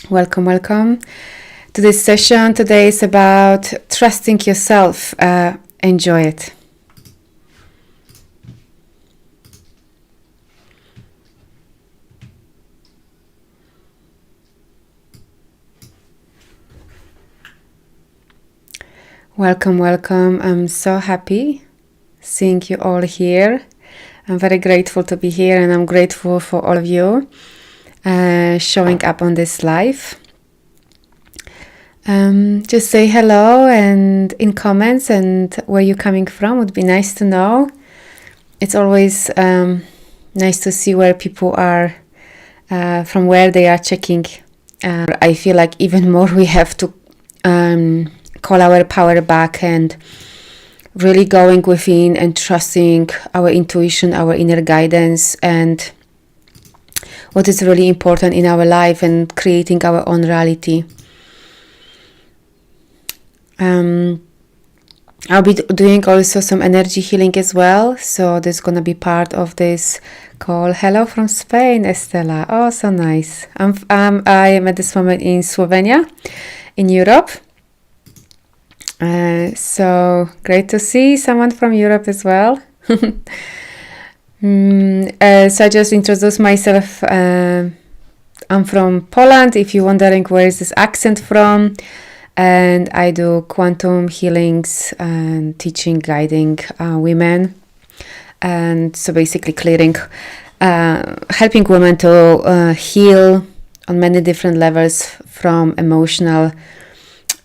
Welcome, welcome to this session. Today is about trusting yourself. Enjoy it. Welcome, welcome. I'm so happy seeing you all here. I'm very grateful to be here, and I'm grateful for all of you showing up on this live. Just say hello and in comments and where you're coming from would be nice to know. It's always nice to see where people are, from where they are checking. I feel like even more we have to call our power back and really going within and trusting our intuition, our inner guidance, and what is really important in our life, and creating our own reality. I'll be doing also some energy healing as well, so there's gonna be part of this call. Hello from Spain, Estela. Oh, so nice. I am at this moment in Slovenia, in Europe. So great to see someone from Europe as well. So I just introduced myself. I'm from Poland, if you're wondering where is this accent from. And I do quantum healings and teaching, guiding women. And so basically clearing, helping women to heal on many different levels, from emotional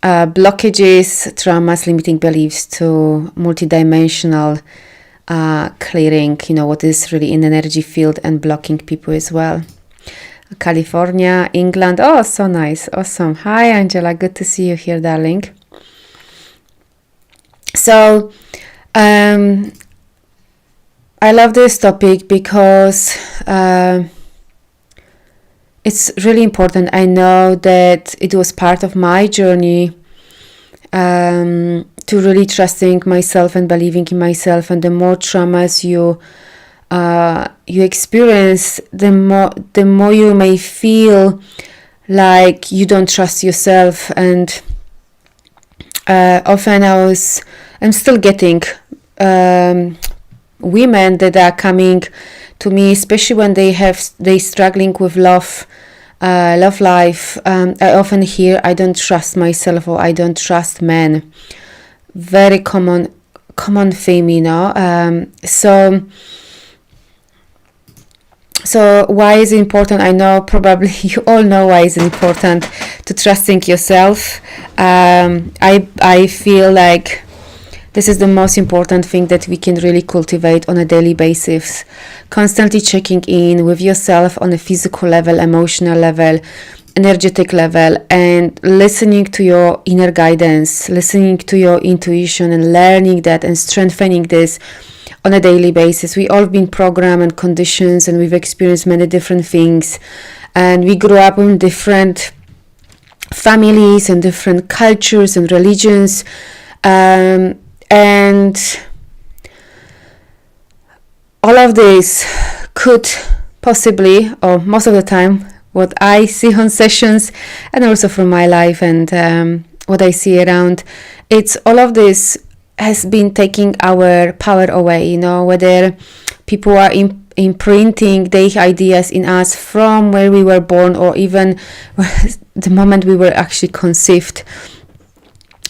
blockages, traumas, limiting beliefs, to multidimensional clearing, what is really in energy field and blocking people as well. California, England. Oh, so nice. Awesome. Hi, Angela. Good to see you here, darling. So, I love this topic because it's really important. I know that it was part of my journey to really trusting myself and believing in myself. And the more traumas you experience, the more you may feel like you don't trust yourself. And often I'm still getting women that are coming to me, especially when they struggling with love life. I often hear, I don't trust myself, or I don't trust men. Very common theme, So why is it important? I know probably you all know why it's important to trusting yourself. I feel like this is the most important thing that we can really cultivate on a daily basis. Constantly checking in with yourself on a physical level, emotional level, energetic level, and listening to your inner guidance, listening to your intuition, and learning that and strengthening this on a daily basis. We all been programmed and conditioned, and we've experienced many different things, and we grew up in different families and different cultures and religions, and all of this could possibly, or most of the time, what I see on sessions and also from my life and what I see around, it's all of this has been taking our power away, whether people are imprinting their ideas in us from where we were born, or even the moment we were actually conceived.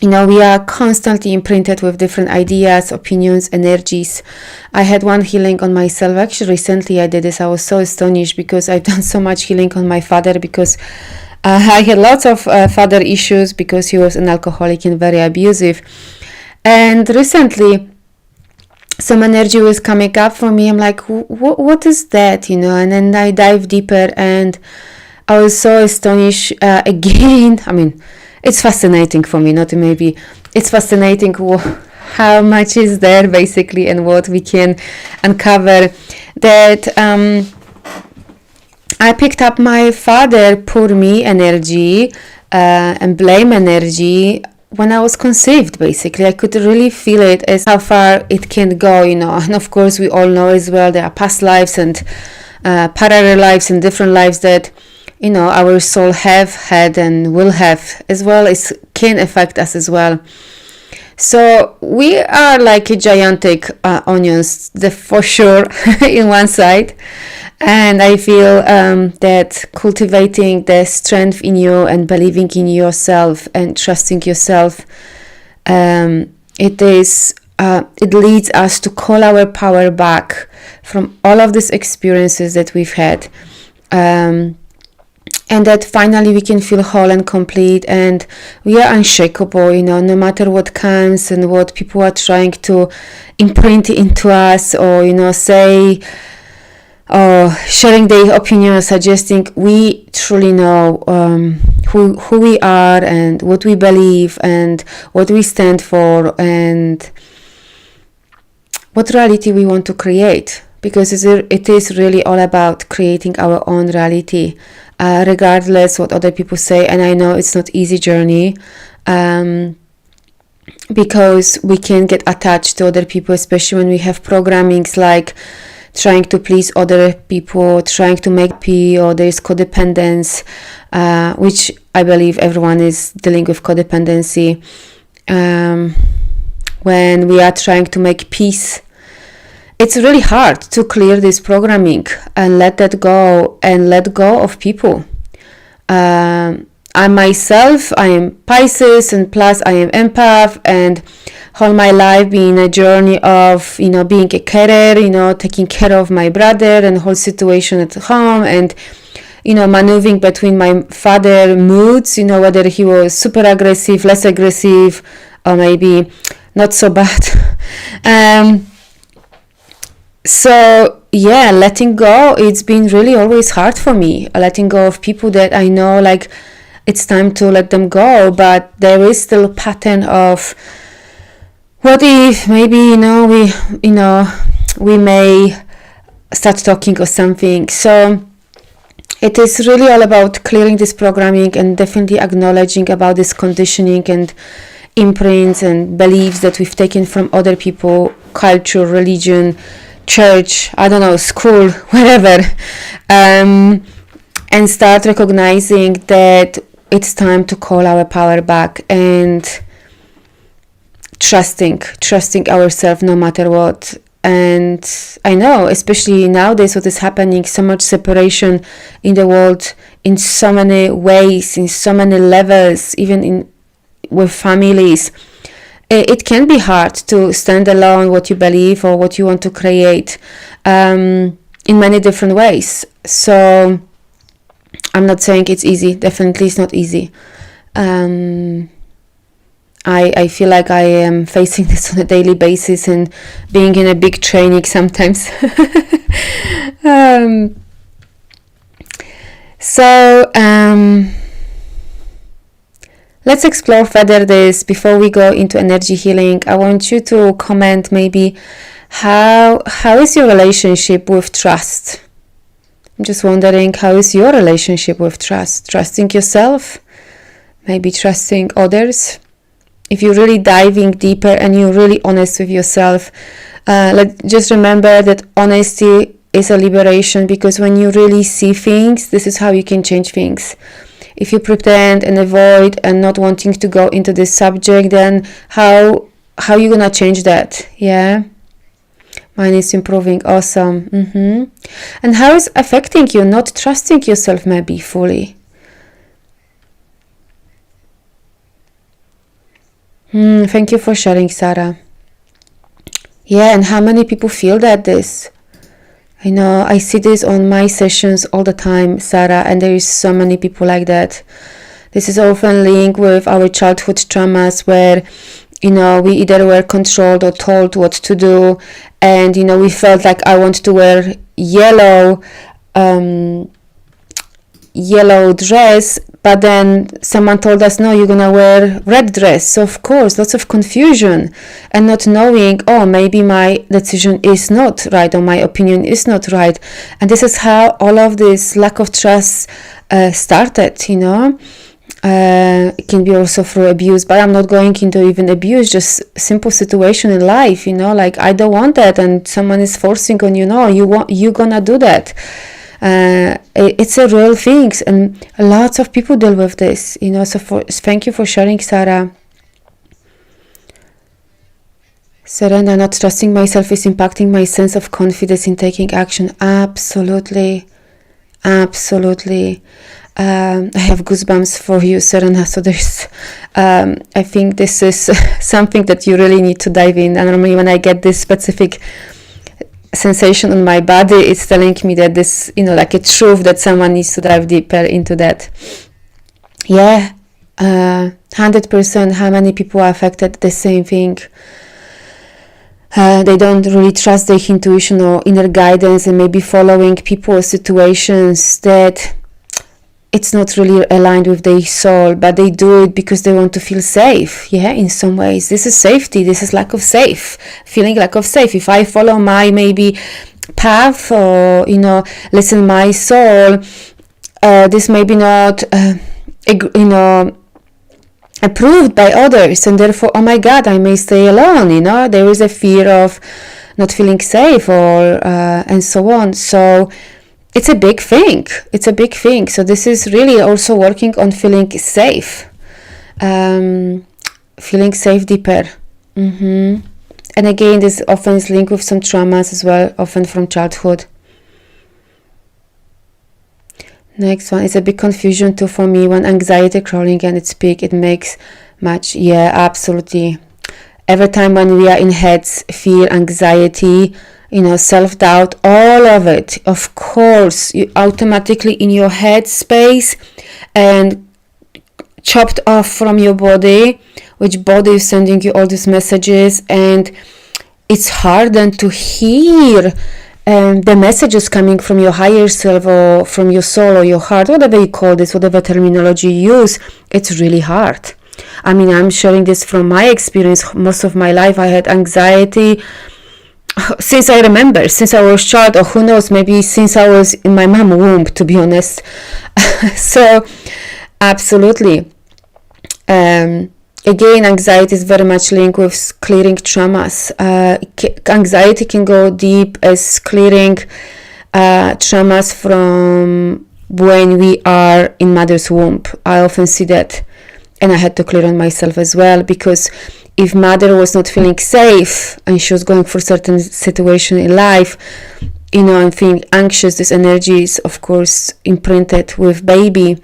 We are constantly imprinted with different ideas, opinions, energies. I had one healing on myself. Actually, recently I did this. I was so astonished because I've done so much healing on my father, because I had lots of father issues because he was an alcoholic and very abusive. And recently, some energy was coming up for me. I'm like, what is that, And then I dive deeper, and I was so astonished again. I mean, it's fascinating for me, it's fascinating how much is there basically, and what we can uncover. That I picked up my father poor me energy and blame energy when I was conceived. Basically, I could really feel it, as how far it can go, and of course we all know as well there are past lives and parallel lives and different lives that our soul have had and will have as well, is can affect us as well. So we are like a gigantic onions, for sure, in one side. And I feel that cultivating the strength in you and believing in yourself and trusting yourself, it leads us to call our power back from all of these experiences that we've had. And that finally we can feel whole and complete, and we are unshakable, no matter what comes and what people are trying to imprint into us, or, say, or sharing their opinion or suggesting. We truly know who we are and what we believe and what we stand for and what reality we want to create, because it is really all about creating our own reality, regardless what other people say. And I know it's not easy journey, because we can get attached to other people, especially when we have programmings like trying to please other people, trying to make peace, or there is codependence, which I believe everyone is dealing with codependency. When we are trying to make peace, it's really hard to clear this programming and let that go and let go of people. I myself, I am Pisces, and plus I am empath, and all my life being a journey of, being a carer, taking care of my brother and whole situation at home, and, maneuvering between my father moods, whether he was super aggressive, less aggressive, or maybe not so bad. So yeah, letting go, it's been really always hard for me, letting go of people that I know, like, it's time to let them go, but there is still a pattern of what if maybe, we may start talking or something. So it is really all about clearing this programming and definitely acknowledging about this conditioning and imprints and beliefs that we've taken from other people, culture, religion, church, I don't know, school, whatever, and start recognizing that it's time to call our power back and trusting ourselves no matter what. And I know, especially nowadays, what is happening, so much separation in the world in so many ways, in so many levels, even with families. It can be hard to stand alone what you believe or what you want to create, in many different ways. So I'm not saying it's easy. Definitely it's not easy. I feel like I am facing this on a daily basis and being in a big training sometimes. Let's explore further this. Before we go into energy healing, I want you to comment maybe how is your relationship with trust? I'm just wondering, how is your relationship with trust? Trusting yourself, maybe trusting others. If you're really diving deeper and you're really honest with yourself, just remember that honesty is a liberation, because when you really see things, this is how you can change things. If you pretend and avoid and not wanting to go into this subject, then how you gonna change that? Yeah, mine is improving. Awesome. And how is affecting you not trusting yourself maybe fully? Thank you for sharing, Sarah. Yeah, and how many people feel this? I know I see this on my sessions all the time, Sarah, and there is so many people like that. This is often linked with our childhood traumas where, we either were controlled or told what to do, and, we felt like I want to wear yellow dress, but then someone told us, no, you're gonna wear red dress. So of course, lots of confusion and not knowing, oh, maybe my decision is not right or my opinion is not right. And this is how all of this lack of trust started. It can be also through abuse, but I'm not going into even abuse, just simple situation in life, like I don't want that and someone is forcing on you, no, you're gonna do that. It's a real thing, and lots of people deal with this, you know. So thank you for sharing, Sarah. Surrender, not trusting myself is impacting my sense of confidence in taking action. Absolutely. Absolutely. I have goosebumps for you, Serena. So there's, I think this is something that you really need to dive in. And normally when I get this specific sensation on my body, it's telling me that this, you know, like a truth that someone needs to dive deeper into that. Yeah, 100%. How many people are affected? The same thing. They don't really trust their intuition or inner guidance, and maybe following people or situations that it's not really aligned with their soul, but they do it because they want to feel safe. Yeah, in some ways this is safety, this is lack of feeling lack of safe. If I follow my maybe path, or, you know, listen my soul, this may be not you know, approved by others, and therefore, oh my God, I may stay alone, you know. There is a fear of not feeling safe, or and so on. So it's a big thing. So this is really also working on feeling safe, feeling safe deeper. And again, this often is linked with some traumas as well, often from childhood. Next one is a big confusion too for me. When anxiety crawling and it's big, it makes much. Yeah, absolutely. Every time when we are in heads, fear, anxiety, you know, self-doubt, all of it, of course, you automatically in your head space and chopped off from your body, which body is sending you all these messages, and it's hard then to hear the messages coming from your higher self, or from your soul, or your heart, whatever you call this, whatever terminology you use. It's really hard. I mean, I'm sharing this from my experience. Most of my life I had anxiety since I remember, since I was a child, or who knows, maybe since I was in my mom's womb, to be honest. So absolutely. Again, anxiety is very much linked with clearing traumas. Anxiety can go deep as clearing traumas from when we are in mother's womb. I often see that, and I had to clear on myself as well, because if mother was not feeling safe and she was going for certain situation in life, you know, and feeling anxious, this energy is of course imprinted with baby.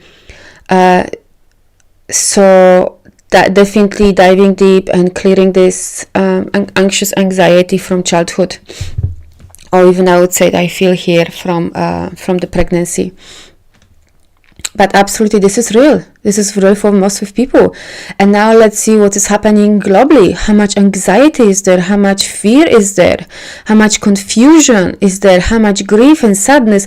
So that definitely diving deep and clearing this anxious anxiety from childhood, or even I would say that I feel here from the pregnancy. But absolutely, this is real for most of people. And now let's see what is happening globally. How much anxiety is there? How much fear is there? How much confusion is there? How much grief and sadness?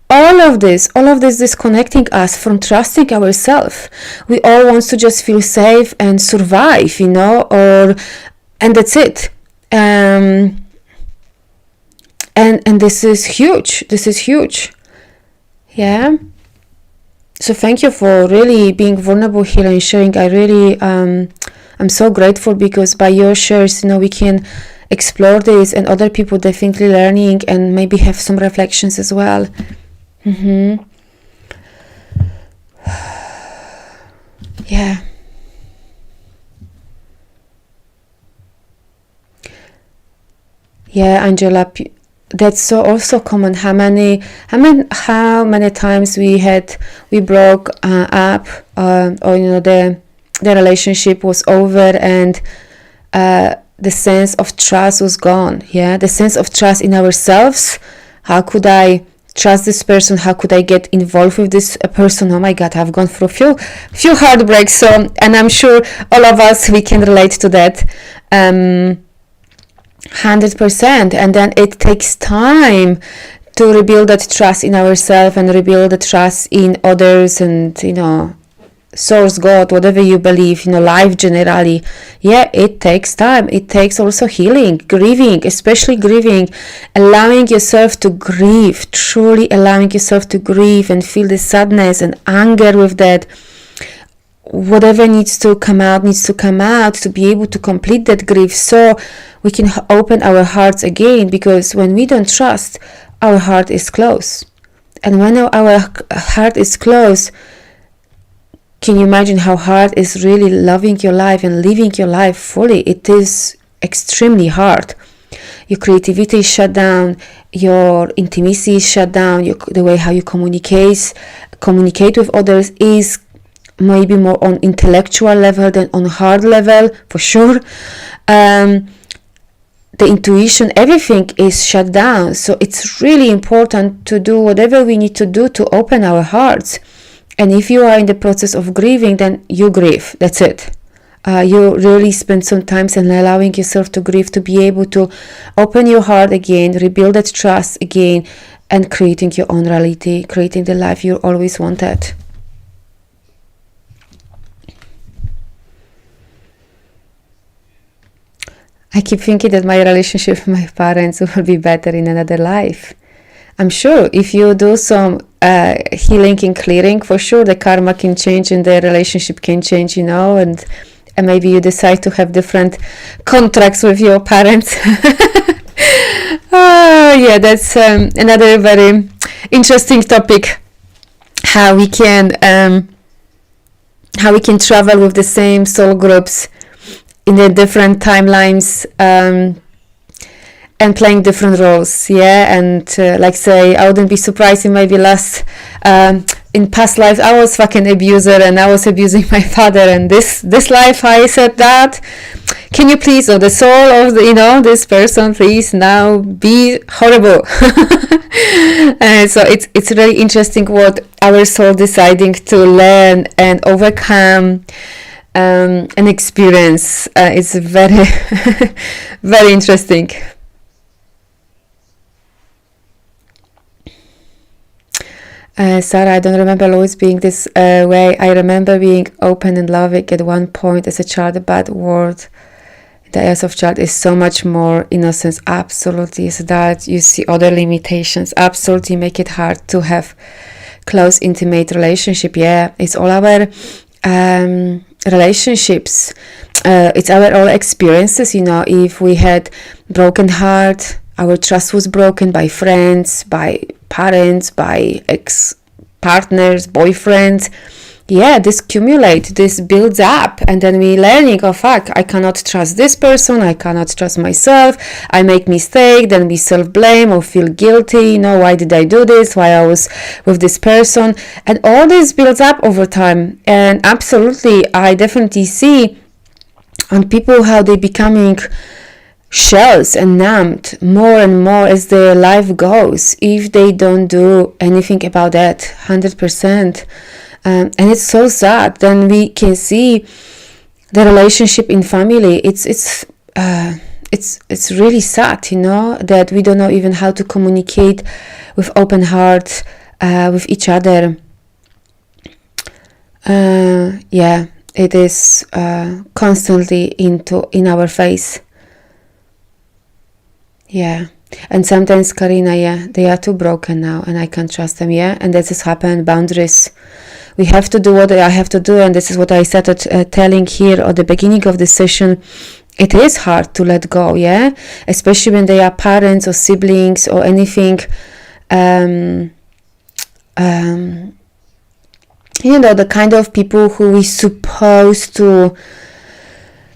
All of this disconnecting us from trusting ourselves. We all want to just feel safe and survive, you know, and that's it. And this is huge. Yeah. So thank you for really being vulnerable here and sharing. I really, I'm so grateful, because by your shares, you know, we can explore this, and other people definitely learning and maybe have some reflections as well. Yeah. Yeah, Angela, that's so also common. How many times we broke up, or you know, the relationship was over, and the sense of trust was gone. Yeah, the sense of trust in ourselves. How could I trust this person? How could I get involved with this person? Oh my God, I've gone through a few heartbreaks. So, and I'm sure all of us, we can relate to that. 100%. And then it takes time to rebuild that trust in ourselves, and rebuild the trust in others, and, you know, source, God, whatever you believe, you know, life generally. Yeah, it takes time. It takes also healing, grieving, especially grieving, allowing yourself to grieve, truly allowing yourself to grieve and feel the sadness and anger with that. Whatever needs to come out to be able to complete that grief, so we can open our hearts again. Because when we don't trust, our heart is closed. And when our heart is closed, can you imagine how hard is really loving your life and living your life fully? It is extremely hard. Your creativity is shut down, your intimacy is shut down, the way how you communicate with others is maybe more on intellectual level than on heart level, for sure. The intuition, everything is shut down. So it's really important to do whatever we need to do to open our hearts. And if you are in the process of grieving, then you grieve. That's it. You really spend some time and allowing yourself to grieve, to be able to open your heart again, rebuild that trust again, and creating your own reality, creating the life you always wanted. I keep thinking that my relationship with my parents will be better in another life. I'm sure if you do some healing and clearing, for sure the karma can change and the relationship can change, and maybe you decide to have different contracts with your parents. Yeah, that's another very interesting topic. How we can travel with the same soul groups in the different timelines, and playing different roles, and like say, I wouldn't be surprised if maybe in past life I was fucking abuser and I was abusing my father, and this life I said that, can you please, or the soul of this person, please now be horrible. So it's really interesting what our soul deciding to learn and overcome and experience. It's very very interesting. Sarah, I don't remember always being this way. I remember being open and loving at one point as a child. A bad word in the eyes of child is so much more innocence. Absolutely. As that you see other limitations. Absolutely make it hard to have close, intimate relationship. Yeah, it's all our relationships. It's our all experiences. If we had broken heart, our trust was broken by friends, by parents, by ex-partners, boyfriends. Yeah, this accumulates, this builds up, and then we learning, oh fuck, I cannot trust this person, I cannot trust myself, I make mistake, then we self-blame or feel guilty, why did I do this, why I was with this person, and all this builds up over time. And absolutely, I definitely see on people how they becoming shells and numbed more and more as their life goes, if they don't do anything about that 100%. And it's so sad. Then we can see the relationship in family. It's really sad, that we don't know even how to communicate with open heart with each other. Yeah, it is constantly in our face. Yeah. And sometimes, Karina, they are too broken now and I can't trust them, and this has happened. Boundaries. We have to do what I have to do, and this is what I started telling here at the beginning of the session. It is hard to let go, especially when they are parents or siblings or anything. The kind of people who we supposed to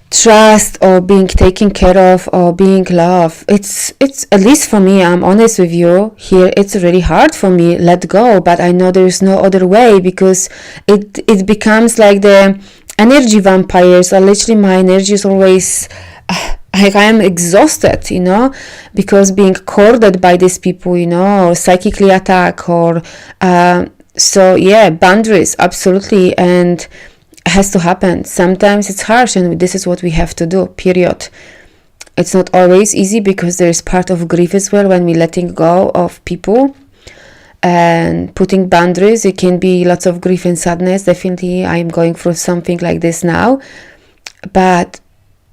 trust or being taken care of or being loved. It's at least for me, I'm honest with you here, it's really hard for me let go, but I know there's no other way, because it becomes like the energy vampires. Literally my energy is always I am exhausted, because being courted by these people, or psychically attack or boundaries, absolutely. And has to happen. Sometimes it's harsh, and this is what we have to do, period. It's not always easy, because there is part of grief as well when we're letting go of people and putting boundaries. It can be lots of grief and sadness. Definitely I'm going through something like this now, but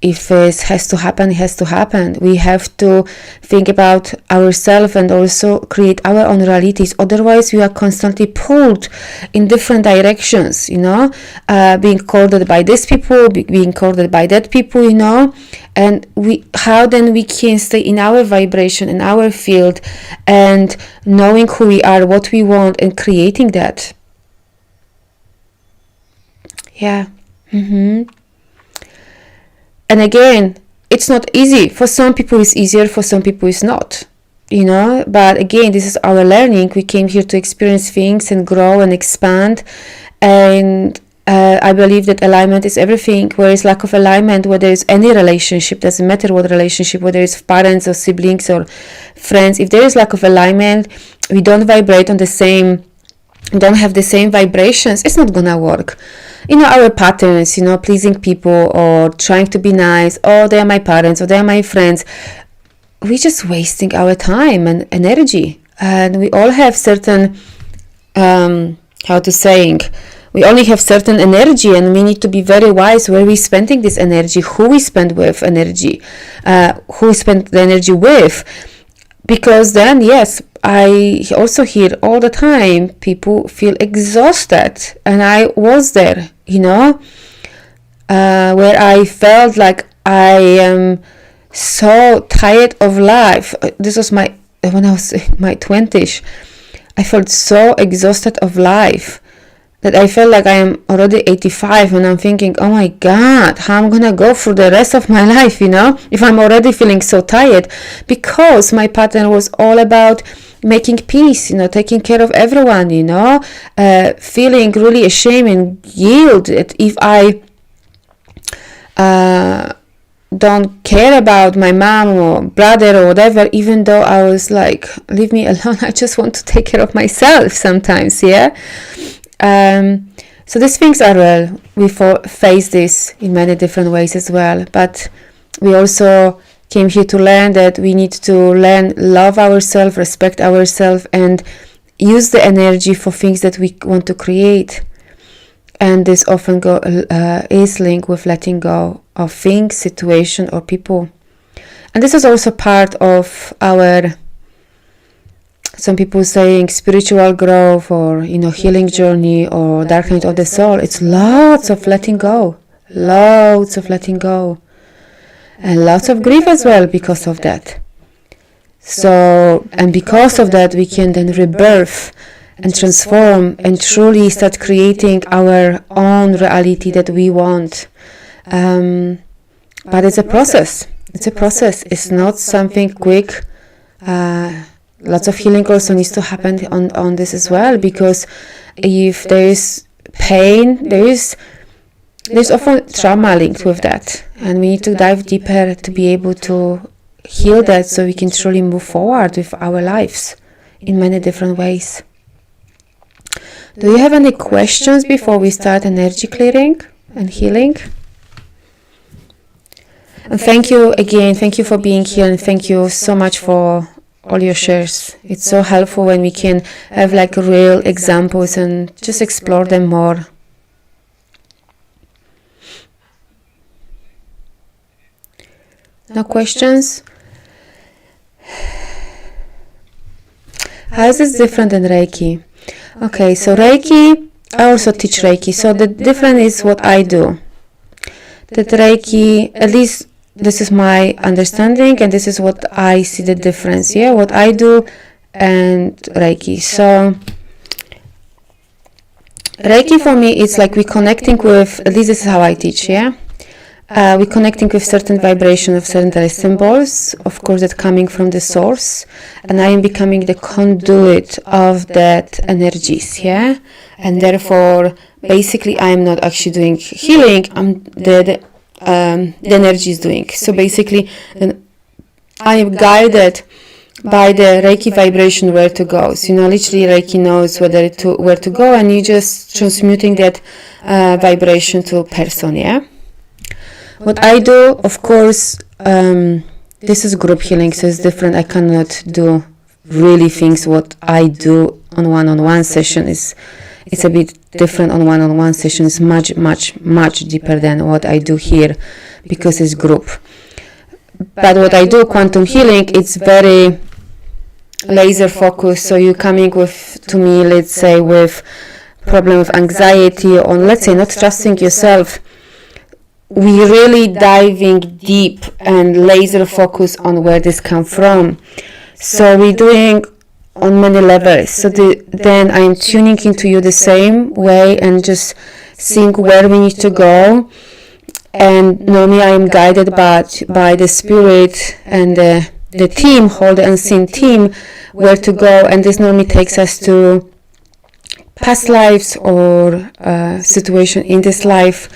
if it has to happen, it has to happen. We have to think about ourselves and also create our own realities. Otherwise, we are constantly pulled in different directions, being called by these people, being called by that people, and how then we can stay in our vibration, in our field, and knowing who we are, what we want, and creating that. Yeah. And again, it's not easy. For some people it's easier, for some people it's not, but again, this is our learning. We came here to experience things and grow and expand, and I believe that alignment is everything. Where is lack of alignment, whether it's any relationship, doesn't matter what relationship, whether it's parents or siblings or friends, if there is lack of alignment, we don't vibrate on the same, don't have the same vibrations, it's not gonna work. Our patterns, pleasing people or trying to be nice, oh, they are my parents or they are my friends, we're just wasting our time and energy. And we all have certain, we only have certain energy, and we need to be very wise where we're spending this energy, who we spend with energy, who we spend the energy with. Because then, yes, I also hear all the time people feel exhausted, and I was there, where I felt like I am so tired of life. This was when I was in my 20s. I felt so exhausted of life that I felt like I am already 85, and I'm thinking, oh my God, how I'm gonna go through the rest of my life, if I'm already feeling so tired, because my pattern was all about making peace, taking care of everyone, feeling really ashamed and guilt that if I don't care about my mom or brother or whatever, even though I was like, leave me alone, I just want to take care of myself sometimes, yeah. So these things are real. We face this in many different ways as well, but we also came here to learn that we need to love ourselves, respect ourselves, and use the energy for things that we want to create. And this often is linked with letting go of things, situation, or people. And this is also part of our, some people saying, spiritual growth, or healing journey, or dark night of the soul. It's lots of letting go, and lots of grief as well because of that. So, and because of that, we can then rebirth and transform and truly start creating our own reality that we want. But it's a process. It's not something quick. Lots of healing also needs to happen on this as well, because if there is pain, there's often trauma linked with that, and we need to dive deeper to be able to heal that, so we can truly move forward with our lives in many different ways. Do you have any questions before we start energy clearing and healing? And thank you again, thank you for being here, and thank you so much for all your shares. It's so helpful when we can have like real examples and just explore them more. No questions? How is this different than Reiki? Okay, so Reiki, I also teach Reiki. So the difference is what I do. That Reiki, at least this is my understanding, and this is what I see the difference, yeah, what I do and Reiki. So Reiki for me, it's like we're connecting with, at least this is how I teach, yeah. We're connecting with certain vibration of certain symbols, of course, that coming from the source, and I am becoming the conduit of that energies, yeah. And therefore, basically, I am not actually doing healing. I'm the energy is doing. So basically, I am guided by the Reiki vibration where to go. So literally Reiki knows where to go, and you just transmuting that vibration to a person, yeah. What I do, of course, this is group healing, so it's different. I cannot do really things what I do on one-on-one session. It's a bit different on one-on-one session. It's much deeper than what I do here, because it's group. But what I do, quantum healing, it's very laser focused. So you're coming to me, let's say, with problem of anxiety, or let's say not trusting yourself. We really diving deep and laser focus on where this come from. So we're doing on many levels. So then I'm tuning into you the same way and just seeing where we need to go. And normally I'm guided by the spirit and the team, whole the unseen team, where to go. And this normally takes us to past lives or situation in this life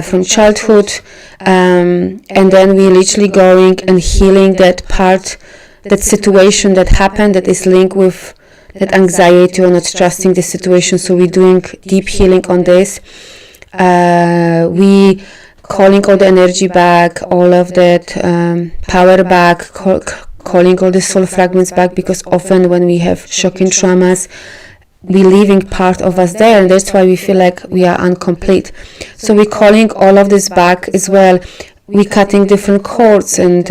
from childhood. And then we're literally going and healing that part, that situation that happened that is linked with that anxiety or not trusting the situation. So we're doing deep healing on this. We calling all the energy back, all of that power back, calling all the soul fragments back, because often when we have shocking traumas, we're leaving part of us there, and that's why we feel like we are incomplete. So we're calling all of this back as well. We're cutting different cords and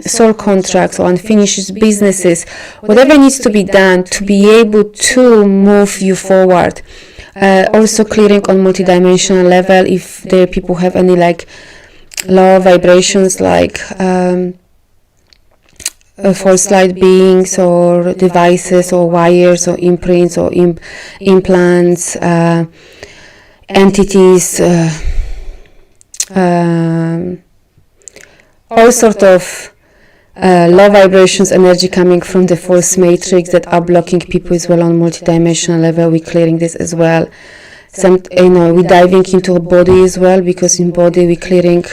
soul contracts or unfinished businesses, whatever needs to be done to be able to move you forward. Also clearing on multidimensional level if there people have any like low vibrations, like false light beings or devices or wires or imprints or implants, entities, all sort of low vibrations, energy coming from the false matrix that are blocking people as well on multidimensional level. We're clearing this as well. We're diving into a body as well, because in body we're clearing,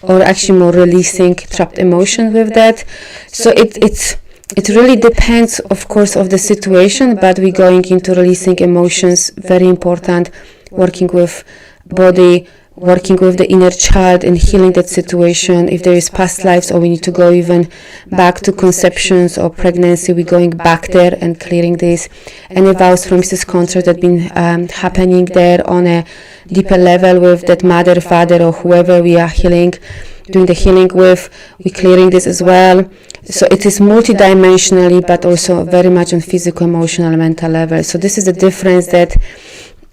or actually more releasing trapped emotion with that. So it really depends, of course, of the situation, but we're going into releasing emotions, very important, working with body, working with the inner child and healing that situation. If there is past lives or we need to go even back to conceptions or pregnancy, we're going back there and clearing this. Any vows, promises, contracts that been happening there on a deeper level with that mother, father, or whoever we are healing, doing the healing with, we're clearing this as well. So it is multidimensionally, but also very much on physical, emotional, mental level. So this is the difference, that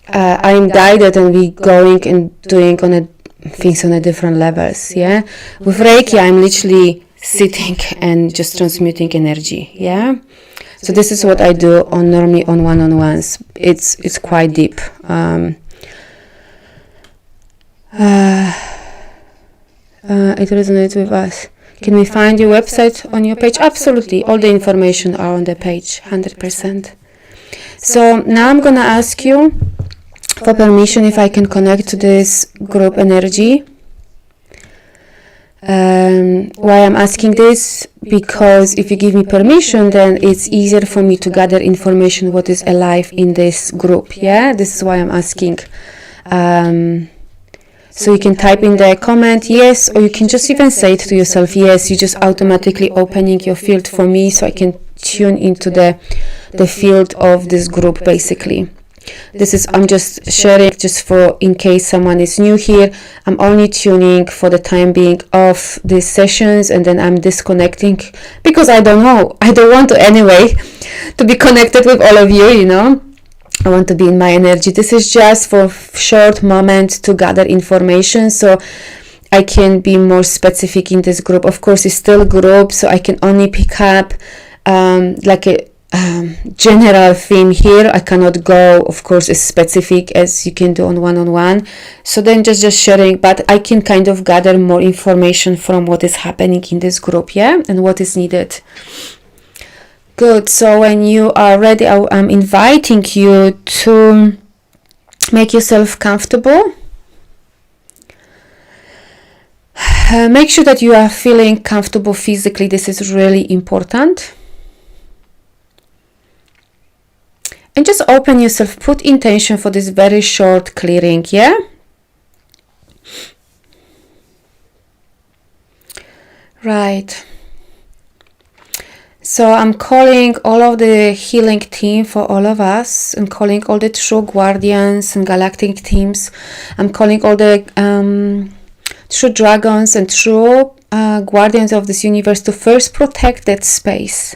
I'm guided and we going and doing things on a different levels. Yeah, with Reiki I'm literally sitting and just transmuting energy. Yeah, so this is what I do on normally on one-on-ones. It's quite deep. It resonates with us. Can we find your website on your page? Absolutely, all the information are on the page, 100%. So now I'm gonna ask you for permission if I can connect to this group energy. Why I'm asking this? Because if you give me permission, then it's easier for me to gather information what is alive in this group. Yeah, this is why I'm asking. So you can type in the comment yes, or you can just even say it to yourself yes. You just automatically opening your field for me, so I can tune into the field of this group basically. This is, I'm just sharing just for in case someone is new here. I'm only tuning for the time being of these sessions, and then I'm disconnecting because I don't know. I don't want to anyway to be connected with all of you, you know. I want to be in my energy. This is just for short moment to gather information, so I can be more specific in this group. Of course, it's still group, so I can only pick up like a general theme here. I cannot go, of course, as specific as you can do on one-on-one. So then just sharing, but I can kind of gather more information from what is happening in this group, yeah, and what is needed. Good. So when you are ready, I'm inviting you to make yourself comfortable. Make sure that you are feeling comfortable physically. This is really important. And just open yourself, put intention for this very short clearing, yeah? Right. So I'm calling all of the healing team for all of us, and calling all the true guardians and galactic teams. I'm calling all the true dragons and true guardians of this universe to first protect that space,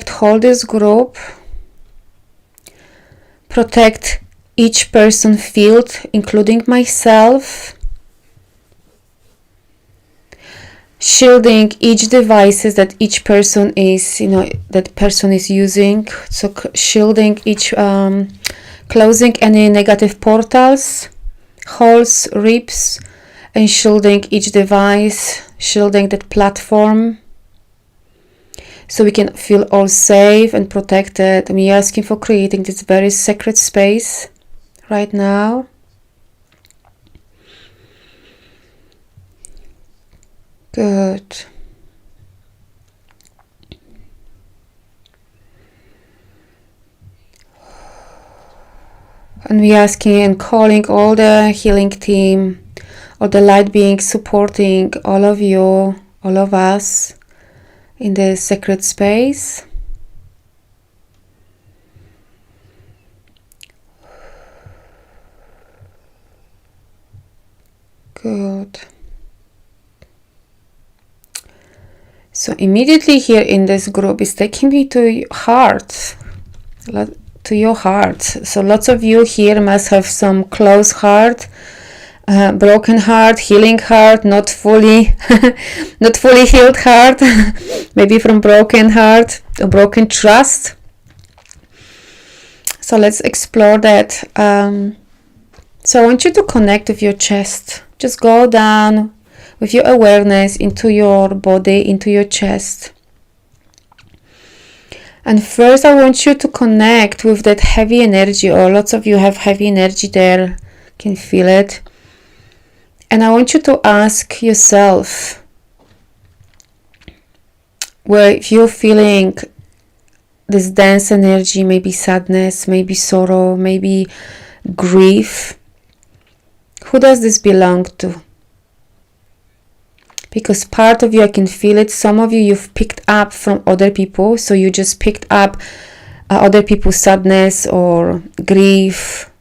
hold this group, protect each person field, including myself, shielding each devices that each person is, is using. So shielding each, closing any negative portals, holes, rips, and shielding each device, shielding that platform, so we can feel all safe and protected. And we're asking for creating this very sacred space right now. Good. And we're asking and calling all the healing team, all the light beings supporting all of you, all of us in the sacred space. Good. So immediately here in this group is taking me to your heart, to your heart. So lots of you here must have some closed heart, broken heart, healing heart, not fully healed heart, maybe from broken heart or broken trust. So let's explore that. So I want you to connect with your chest. Just go down with your awareness into your body, into your chest. And first I want you to connect with that heavy energy, or lots of you have heavy energy there, can feel it. And I want you to ask yourself, where if you're feeling this dense energy, maybe sadness, maybe sorrow, maybe grief, who does this belong to? Because part of you, I can feel it. Some of you, you've picked up from other people. So you just picked up other people's sadness or grief,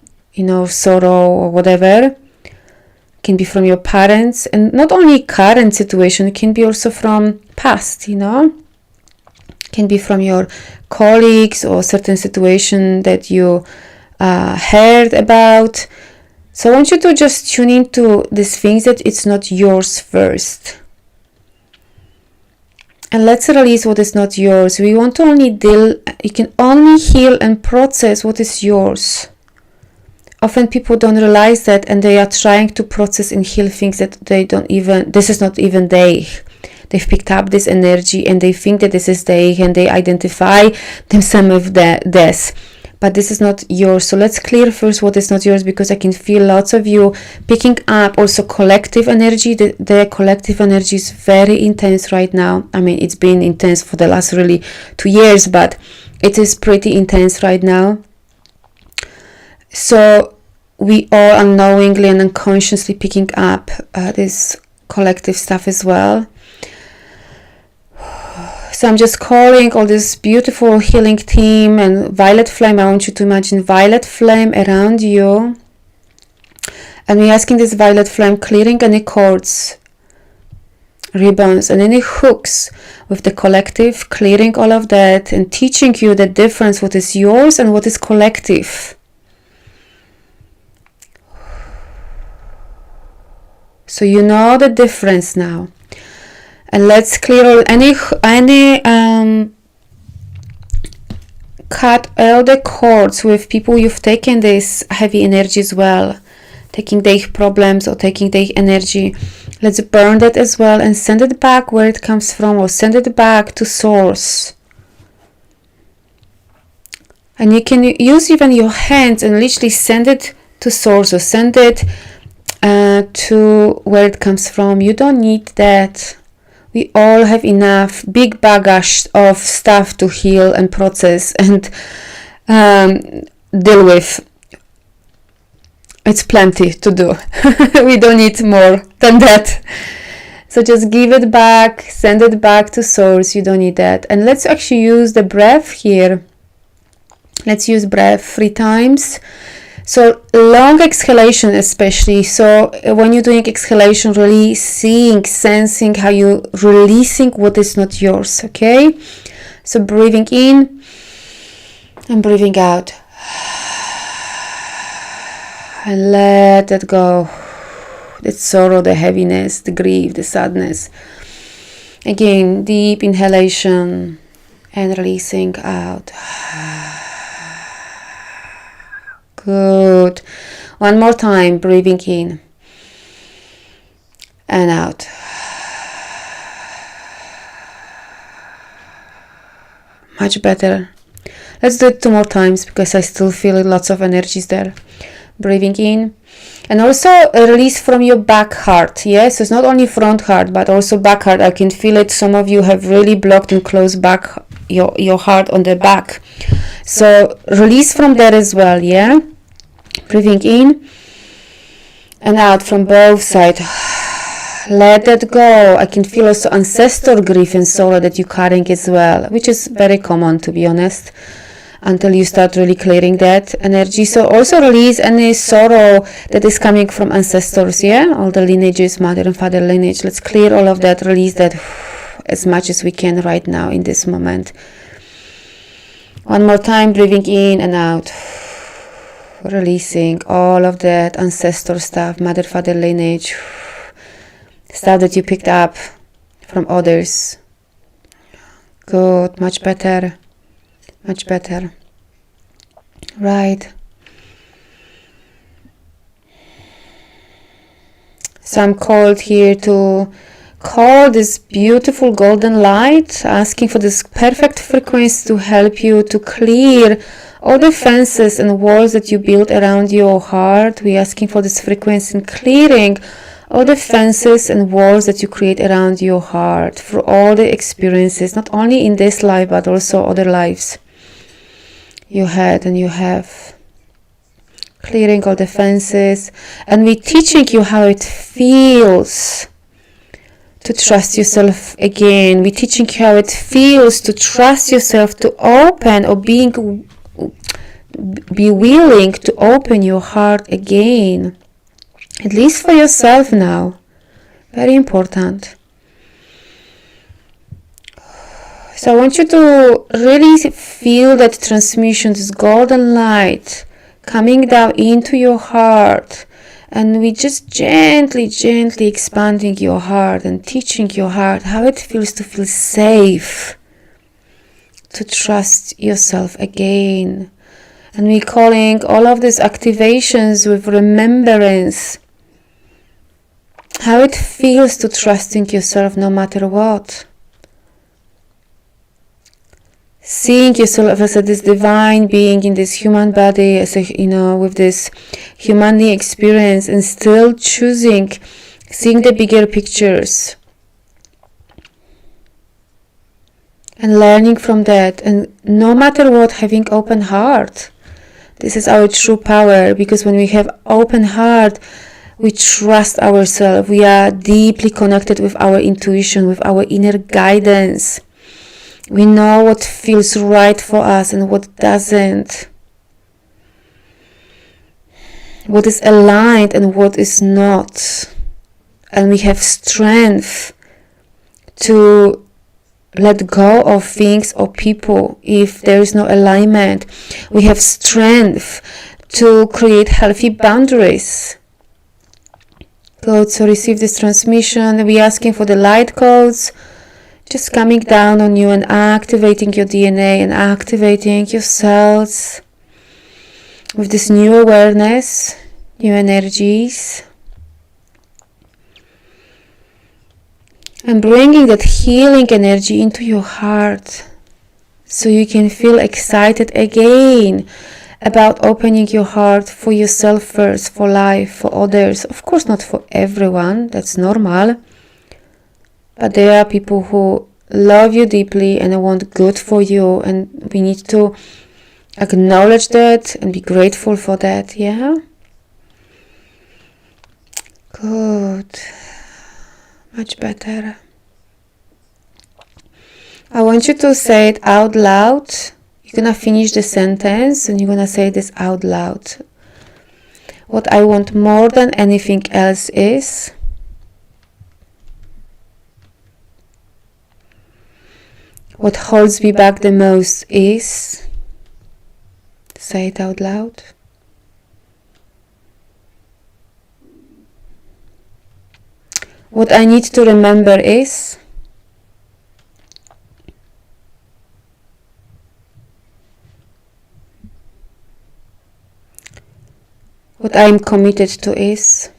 sorrow or whatever. It can be from your parents. And not only current situation, it can be also from past, It can be from your colleagues or certain situation that you heard about. So I want you to just tune into these things that it's not yours first. And let's release what is not yours. We want to you can only heal and process what is yours. Often people don't realize that, and they are trying to process and heal things that this is not even they. They've picked up this energy and they think that this is they, and they identify themselves with this. But this is not yours. So let's clear first what is not yours, because I can feel lots of you picking up also collective energy. The collective energy is very intense right now. I mean, it's been intense for the last really 2 years, but it is pretty intense right now. So we all unknowingly and unconsciously picking up this collective stuff as well. So I'm just calling all this beautiful healing team and violet flame. I want you to imagine violet flame around you. And we're asking this violet flame clearing any cords, ribbons, and any hooks with the collective, clearing all of that and teaching you the difference, what is yours and what is collective. So you know the difference now. And let's clear any cut all the cords with people you've taken this heavy energy as well, taking their problems or taking their energy. Let's burn that as well and send it back where it comes from, or send it back to source. And you can use even your hands and literally send it to source, or send it to where it comes from. You don't need that. We all have enough big baggage of stuff to heal and process and deal with. It's plenty to do. We don't need more than that. So just give it back, send it back to source. You don't need that. And let's actually use the breath here. Let's use breath 3 times. So long exhalation especially. So when you're doing exhalation, really seeing, sensing how you're releasing what is not yours, okay? So breathing in and breathing out. And let it go. The sorrow, the heaviness, the grief, the sadness. Again, deep inhalation and releasing out. Good. One more time, breathing in and out. Much better. Let's do it 2 more times because I still feel lots of energies there. Breathing in. And also release from your back heart. Yes, it's not only front heart, but also back heart. I can feel it. Some of you have really blocked and closed back your heart on the back. So release from that as well, yeah? Breathing in and out from both sides. Let that go. I can feel also ancestor grief and sorrow that you're carrying as well, which is very common, to be honest, until you start really clearing that energy. So also release any sorrow that is coming from ancestors, yeah? All the lineages, mother and father lineage. Let's clear all of that, release that as much as we can right now in this moment. One more time, breathing in and out. Releasing all of that ancestor stuff, mother, father lineage, stuff that you picked up from others. Good, much better. Much better. Right. So I'm called here to call this beautiful golden light, asking for this perfect frequency to help you to clear all the fences and walls that you built around your heart. We're asking for this frequency and clearing all the fences and walls that you create around your heart for all the experiences, not only in this life, but also other lives you had and you have. Clearing all the fences. And we're teaching you how it feels to trust yourself again. We're teaching you how it feels to trust yourself, to open or be willing to open your heart again. At least for yourself now. Very important. So I want you to really feel that transmission, this golden light coming down into your heart. And we just gently expanding your heart and teaching your heart how it feels to feel safe, to trust yourself again. And we're calling all of these activations with remembrance, how it feels to trusting yourself no matter what. Seeing yourself as this divine being in this human body, as a, with this humanly experience, and still choosing, seeing the bigger pictures, and learning from that. And no matter what, having open heart. This is our true power, because when we have open heart, we trust ourselves. We are deeply connected with our intuition, with our inner guidance. We know what feels right for us and what doesn't. What is aligned and what is not. And we have strength to let go of things or people if there is no alignment. We have strength to create healthy boundaries. Good, so receive this transmission. We're asking for the light codes just coming down on you and activating your DNA and activating your cells with this new awareness, new energies. And bringing that healing energy into your heart so you can feel excited again about opening your heart for yourself first, for life, for others. Of course, not for everyone, that's normal. But there are people who love you deeply and want good for you, and we need to acknowledge that and be grateful for that, yeah? Good. Much better. I want you to say it out loud. You're gonna finish the sentence and you're gonna say this out loud. What I want more than anything else is. What holds me back the most is. Say it out loud. What I need to remember is. What I am committed to is.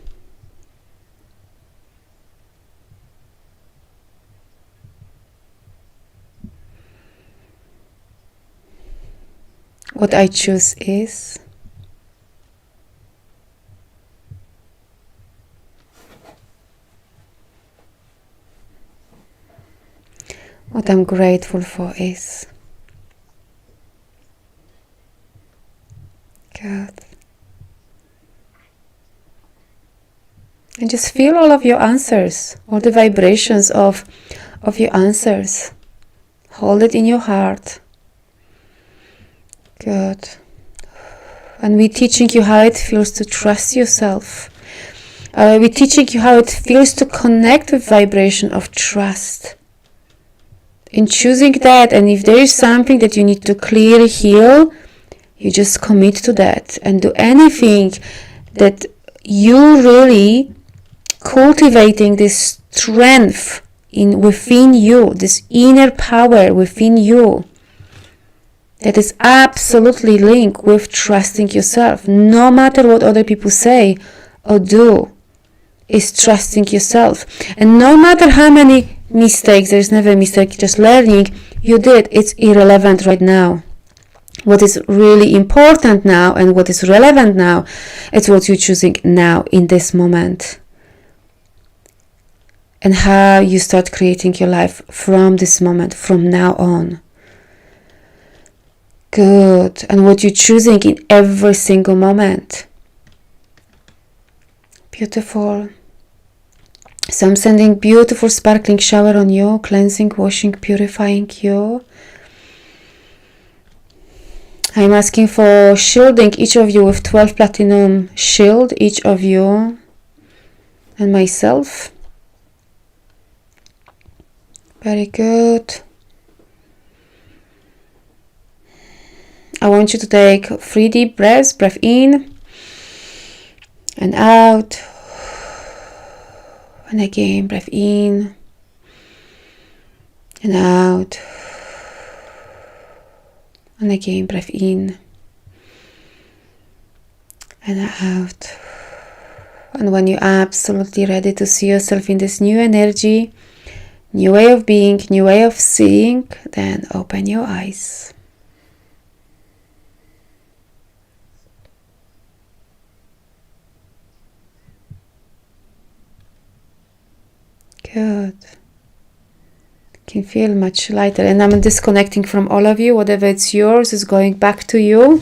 What I choose is. What I'm grateful for is. Good. And just feel all of your answers, all the vibrations of your answers. Hold it in your heart. Good. And we're teaching you how it feels to trust yourself. We're teaching you how it feels to connect with vibration of trust. In choosing that, and if there is something that you need to clear, heal, you just commit to that and do anything that you really cultivating this strength within you, this inner power within you that is absolutely linked with trusting yourself. No matter what other people say or do, is trusting yourself. And no matter how many mistakes, there's never a mistake, just learning, you did, it's irrelevant right now. What is really important now and what is relevant now, it's what you're choosing now in this moment. And how you start creating your life from this moment, from now on. Good. And what you're choosing in every single moment. Beautiful. So I'm sending beautiful sparkling shower on you, cleansing, washing, purifying you. I'm asking for shielding each of you with 12 platinum shield, each of you and myself. Very good. I want you to take 3 deep breaths. Breath in and out. And again, breath in and out. And again, breath in and out. And when you're absolutely ready to see yourself in this new energy, new way of being, new way of seeing, then open your eyes. Good. Can feel much lighter, and I'm disconnecting from all of you. Whatever it's yours is going back to you.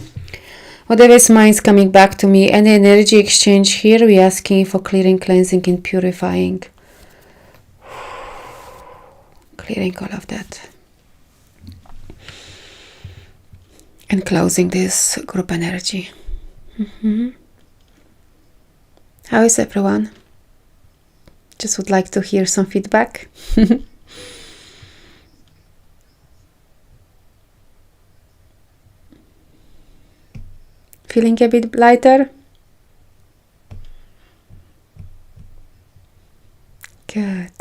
Whatever is mine is coming back to me. Any energy exchange here, we're asking for clearing, cleansing, and purifying. Clearing all of that. And closing this group energy. How is everyone? Just would like to hear some feedback. Feeling a bit lighter? Good.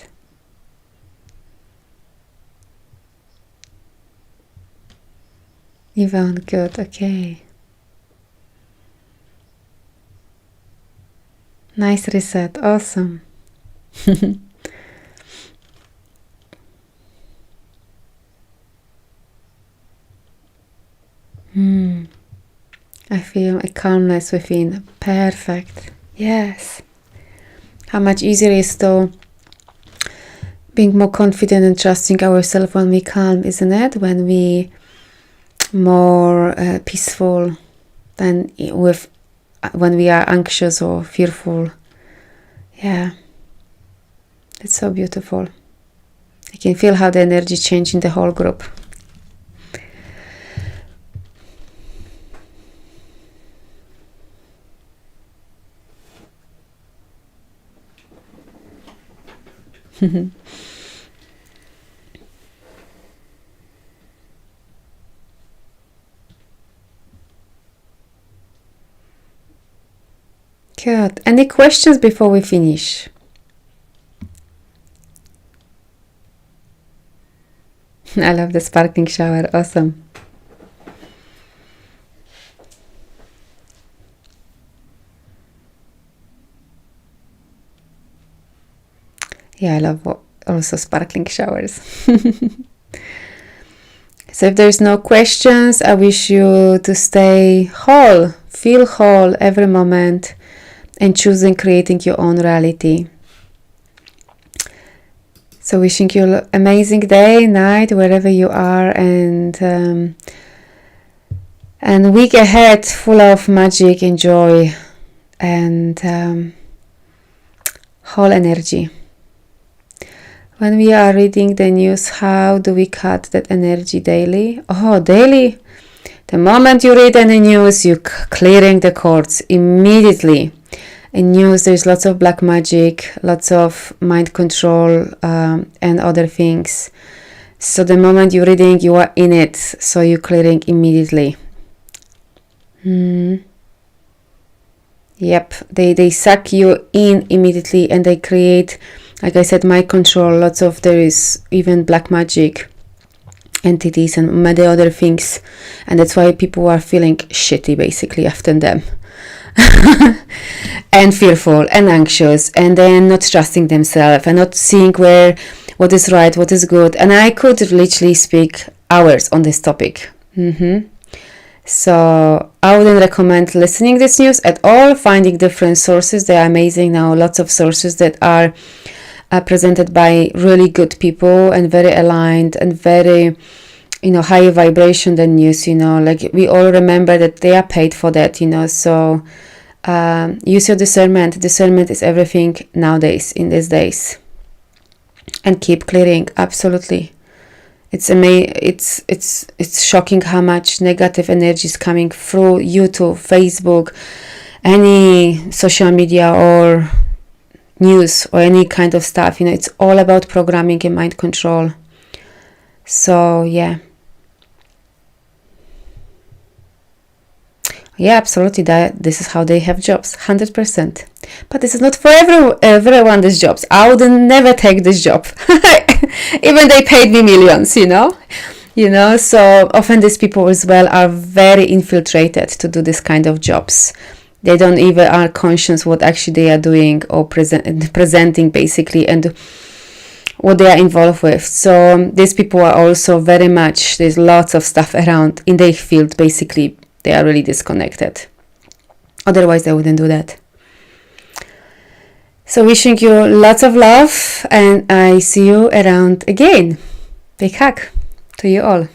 Yvonne, good, okay. Nice reset, awesome. I feel a calmness within. Perfect. Yes. How much easier it is to being more confident and trusting ourselves when we calm, isn't it? When we more peaceful than when we are anxious or fearful. Yeah. It's so beautiful. I can feel how the energy changed in the whole group. Good. Any questions before we finish? I love the sparkling shower. Awesome. Yeah, I love also sparkling showers. So if there's no questions, I wish you to stay whole, feel whole every moment, and choosing creating your own reality. So wishing you an amazing day, night, wherever you are, and week ahead full of magic and joy and whole energy. When we are reading the news, how do we cut that energy daily? Oh, daily? The moment you read any news, you're clearing the cords immediately. In news, there's lots of black magic, lots of mind control, and other things. So the moment you're reading, you are in it. So you're clearing immediately. Yep, they suck you in immediately, and they create, like I said, mind control. There is even black magic entities and many other things, and that's why people are feeling shitty basically after them. And fearful and anxious, and then not trusting themselves and not seeing what is right, what is good. And I could literally speak hours on this topic. So I wouldn't recommend listening this news at all. Finding different sources, they are amazing now. Lots of sources that are presented by really good people and very aligned and very, higher vibration than news. Like we all remember that they are paid for that. So use your discernment. Discernment is everything nowadays, in these days, and keep clearing. Absolutely. It's shocking how much negative energy is coming through YouTube, Facebook, any social media or news or any kind of stuff. It's all about programming and mind control. So yeah, absolutely. This is how they have jobs, 100%. But this is not for everyone. These jobs, I would never take this job. Even they paid me millions, So often these people as well are very infiltrated to do this kind of jobs. They don't even are conscious what actually they are doing or presenting basically, and what they are involved with. So these people are also very much, there's lots of stuff around in their field basically. They are really disconnected. Otherwise they wouldn't do that. So wishing you lots of love, and I see you around again. Big hug to you all.